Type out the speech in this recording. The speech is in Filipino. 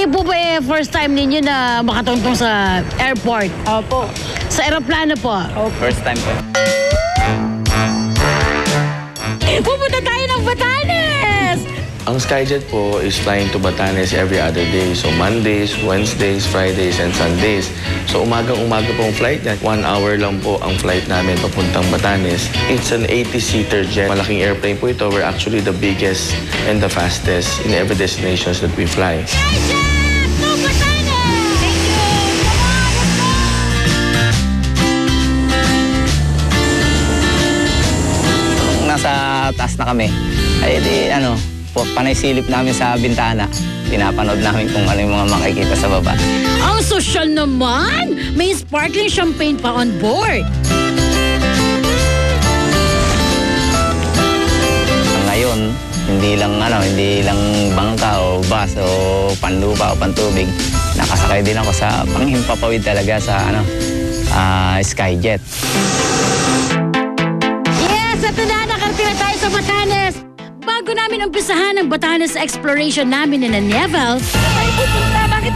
Kayo po ba first time ninyo na makatungtong sa airport? Opo. Sa aeroplano po? First time po. Pupunta tayo ng Batanes! Ang Skyjet po is flying to Batanes every other day. So Mondays, Wednesdays, Fridays, and Sundays. So umagang-umaga po ang flight niya. 1 hour lang po ang flight namin papuntang Batanes. It's an 80-seater jet. Malaking airplane po ito. We're actually the biggest and the fastest in every destinations that we fly. Nasa taas na kami, ay di panay silip namin sa bintana. Pinapanood namin kung ano yung mga makikita sa baba. Ang social naman! May sparkling champagne pa on board. Ngayon, hindi lang bangka o bus o panlupa o pantubig. Nakasakay din ako sa panghimpapawid talaga sa Skyjet. Yes, ito na, nakarating na tayo sa Batanes. Bago namin umpisahan ang Batanes exploration namin in Nieves, tayo pupunta. Bakit